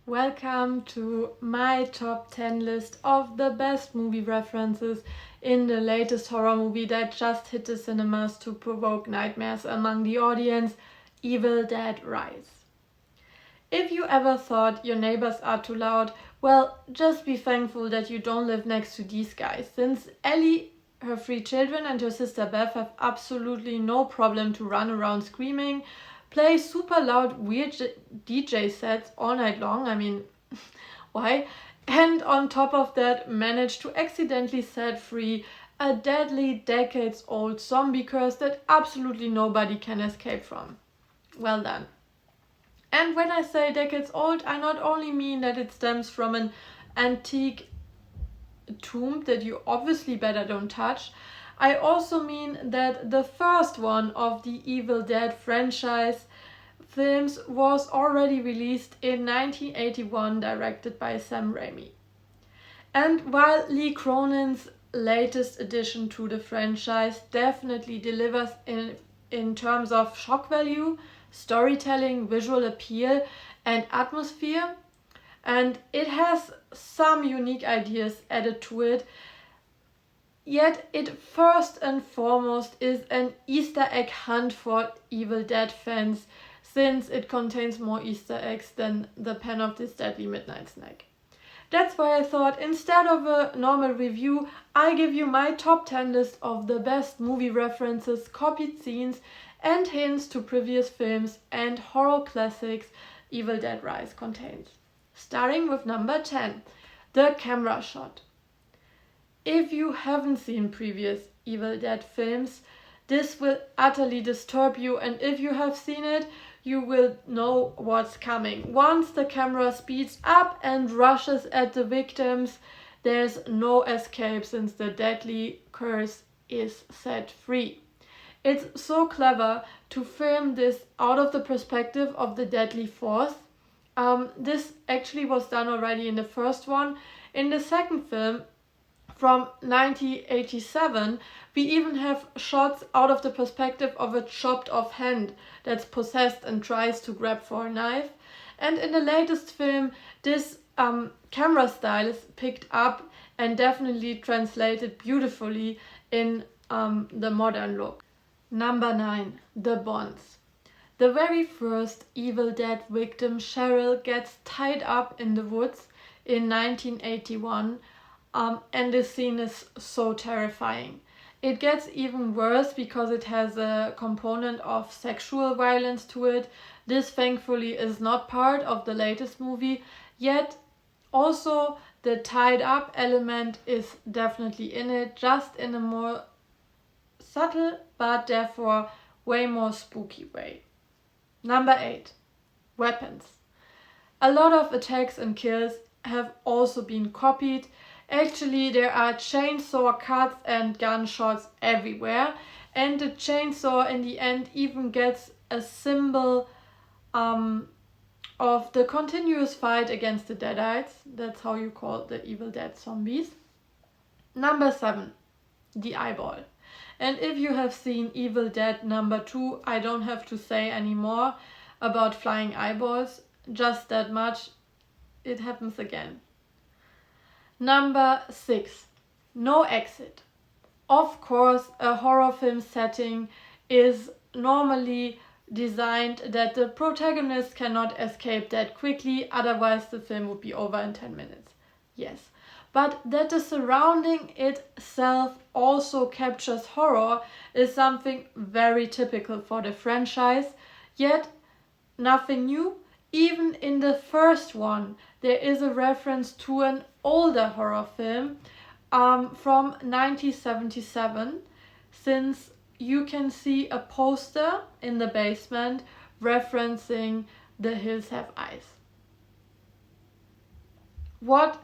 Welcome to my top 10 list of the best movie references in the latest horror movie that just hit the cinemas to provoke nightmares among the audience, Evil Dead Rise. If you ever thought your neighbors are too loud, well, just be thankful that you don't live next to these guys, since Ellie, her 3 children and her sister Beth have absolutely no problem to run around screaming, play super loud weird DJ sets all night long, I mean, why? And on top of that manage to accidentally set free a deadly decades-old zombie curse that absolutely nobody can escape from. Well done. And when I say decades old, I not only mean that it stems from an antique tomb that you obviously better don't touch, I also mean that the first one of the Evil Dead franchise films was already released in 1981, directed by Sam Raimi. And while Lee Cronin's latest addition to the franchise definitely delivers in terms of shock value, storytelling, visual appeal, and atmosphere, and it has some unique ideas added to it, yet it first and foremost is an Easter egg hunt for Evil Dead fans, since it contains more Easter eggs than the Pen of this Deadly Midnight Snack. That's why I thought instead of a normal review, I give you my top 10 list of the best movie references, copied scenes, and hints to previous films and horror classics Evil Dead Rise contains. Starting with number 10, the camera shot. If you haven't seen previous Evil Dead films, this will utterly disturb you, and if you have seen it, you will know what's coming. Once the camera speeds up and rushes at the victims, there's no escape since the deadly curse is set free. It's so clever to film this out of the perspective of the deadly force. This actually was done already in the first one. In the second film, from 1987, we even have shots out of the perspective of a chopped off hand that's possessed and tries to grab for a knife. And in the latest film, this camera style is picked up and definitely translated beautifully in the modern look. Number 9, the bonds. The very first Evil Dead victim, Cheryl, gets tied up in the woods in 1981, and this scene is so terrifying. It gets even worse because it has a component of sexual violence to it. This thankfully is not part of the latest movie, yet also the tied up element is definitely in it, just in a more subtle but therefore way more spooky way. Number 8, weapons. A lot of attacks and kills have also been copied. Actually, there are chainsaw cuts and gunshots everywhere, and the chainsaw in the end even gets a symbol of the continuous fight against the Deadites. That's how you call the Evil Dead zombies. Number 7, the eyeball. And if you have seen Evil Dead number 2, I don't have to say anymore about flying eyeballs. Just that much, it happens again. Number 6, no exit. Of course, a horror film setting is normally designed that the protagonist cannot escape that quickly, otherwise the film would be over in 10 minutes. Yes. But that the surrounding itself also captures horror is something very typical for the franchise, yet nothing new. Even in the first one, there is a reference to an older horror film from 1977, since you can see a poster in the basement referencing The Hills Have Eyes. What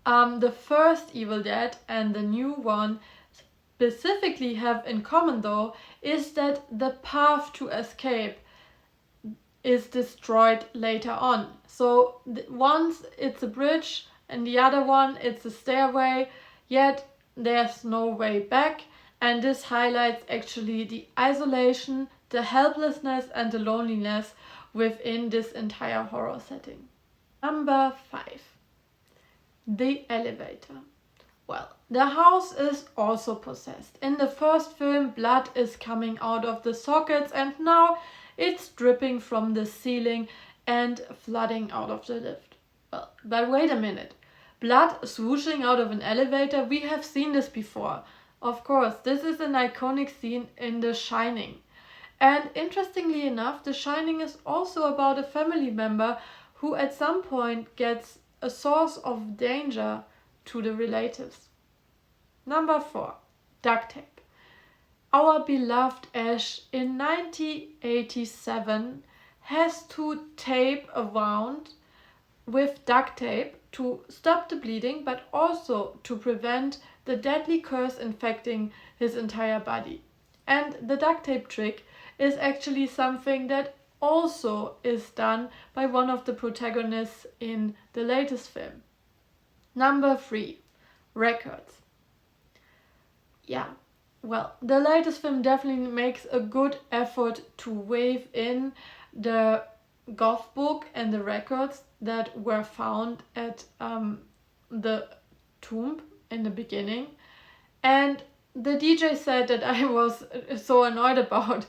the first Evil Dead and the new one specifically have in common, though, is that the path to escape is destroyed later on. So once it's a bridge and the other one it's a stairway, yet there's no way back, and this highlights actually the isolation, the helplessness and the loneliness within this entire horror setting. Number 5. The elevator. Well, the house is also possessed. In the first film, blood is coming out of the sockets and now it's dripping from the ceiling and flooding out of the lift. Well, but wait a minute. Blood swooshing out of an elevator? We have seen this before. Of course, this is an iconic scene in The Shining. And interestingly enough, The Shining is also about a family member who at some point gets a source of danger to the relatives. Number 4. Duct tape. Our beloved Ash in 1987 has to tape a wound with duct tape to stop the bleeding, but also to prevent the deadly curse infecting his entire body. And the duct tape trick is actually something that also is done by one of the protagonists in the latest film. Number 3. Records. Yeah, well, the latest film definitely makes a good effort to weave in the goth book and the records that were found at the tomb in the beginning. And the DJ set that I was so annoyed about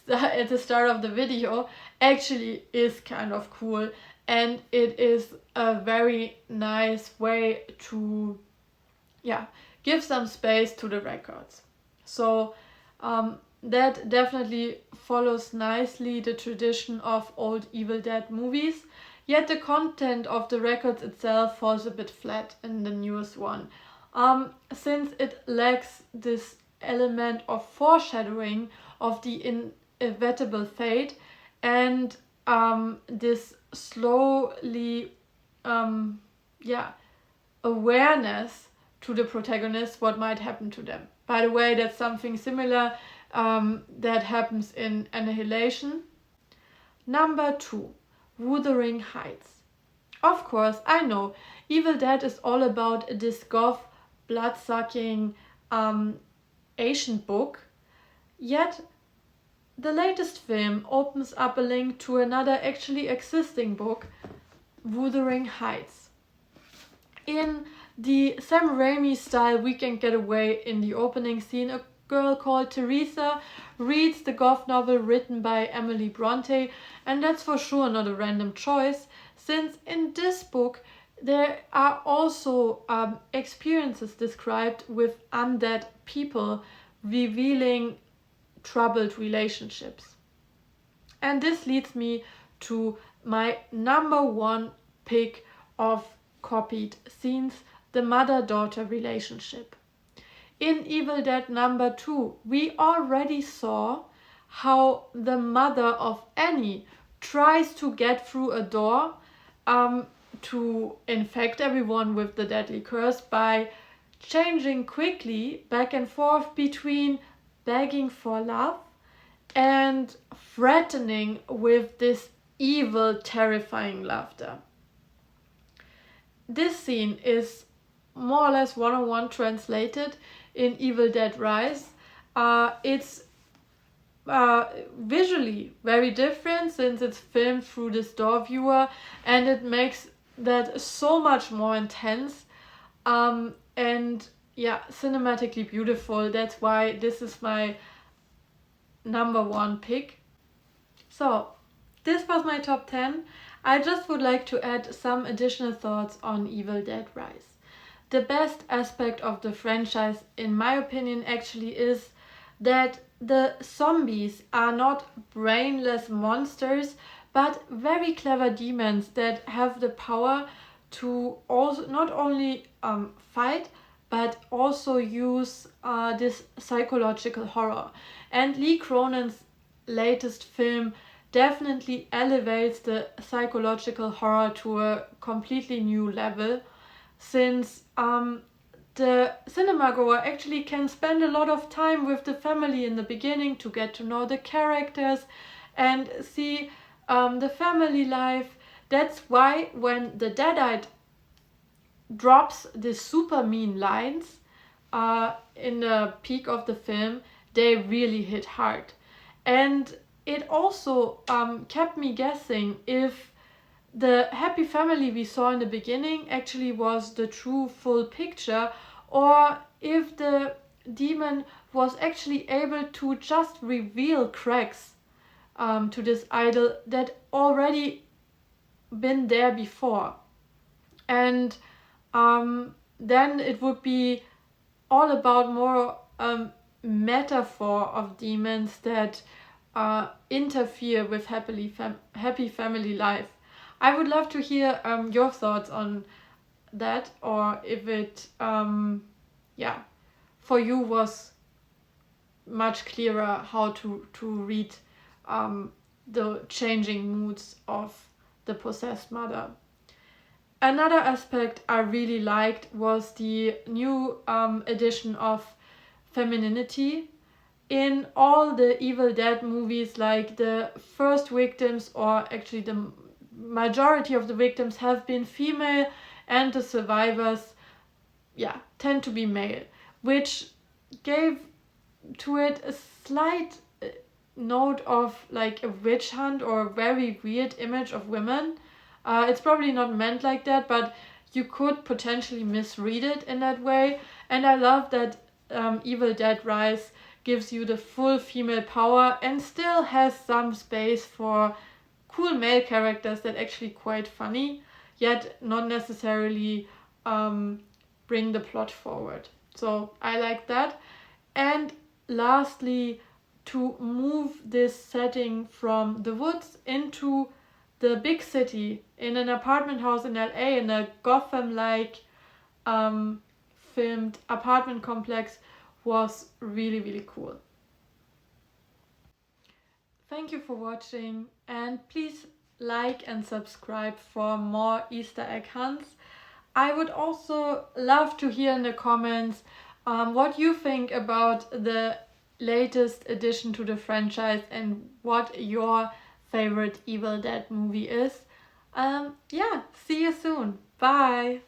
at the start of the video actually is kind of cool, and it is a very nice way to give some space to the records. So that definitely follows nicely the tradition of old Evil Dead movies, yet the content of the records itself falls a bit flat in the newest one, since it lacks this element of foreshadowing of the inevitable fate and this slowly awareness to the protagonist what might happen to them. By the way, that's something similar that happens in Annihilation. Number 2. Wuthering Heights. Of course, I know, Evil Dead is all about this goth, blood-sucking ancient book, yet the latest film opens up a link to another actually existing book, Wuthering Heights. In the Sam Raimi style Weekend Getaway, in the opening scene, a girl called Teresa reads the goth novel written by Emily Bronte, and that's for sure not a random choice, since in this book there are also experiences described with undead people revealing troubled relationships. And this leads me to my number 1 pick of copied scenes, the mother-daughter relationship. In Evil Dead number 2, we already saw how the mother of Annie tries to get through a door to infect everyone with the deadly curse by changing quickly back and forth between begging for love and threatening with this evil, terrifying laughter. This scene is more or less one-on-one translated in Evil Dead Rise. It's visually very different since it's filmed through this door viewer, and it makes that so much more intense and cinematically beautiful. That's why this is my number 1 pick. So this was my top 10. I just would like to add some additional thoughts on Evil Dead Rise. The best aspect of the franchise, in my opinion, actually is that the zombies are not brainless monsters, but very clever demons that have the power to also not only fight, but also use this psychological horror. And Lee Cronin's latest film definitely elevates the psychological horror to a completely new level, since the cinema goer actually can spend a lot of time with the family in the beginning to get to know the characters and see the family life. That's why when the Deadite drops the super mean lines in the peak of the film, they really hit hard. And it also kept me guessing if the happy family we saw in the beginning actually was the true full picture, or if the demon was actually able to just reveal cracks to this idol that already been there before. And then it would be all about more metaphor of demons that interfere with happy family life. I would love to hear your thoughts on that, or if it, for you was much clearer how to read the changing moods of the possessed mother. Another aspect I really liked was the new addition of femininity. In all the Evil Dead movies, like the first victims, or actually the majority of the victims, have been female, and the survivors, tend to be male, which gave to it a slight note of like a witch hunt or a very weird image of women. It's probably not meant like that, but you could potentially misread it in that way. And I love that Evil Dead Rise gives you the full female power and still has some space for cool male characters that actually quite funny, yet not necessarily bring the plot forward. So I like that. And lastly, to move this setting from the woods into the big city in an apartment house in LA, in a Gotham-like filmed apartment complex, was really, really cool. Thank you for watching, and please like and subscribe for more Easter egg hunts. I would also love to hear in the comments what you think about the latest addition to the franchise and what your favorite Evil Dead movie is. See you soon. Bye!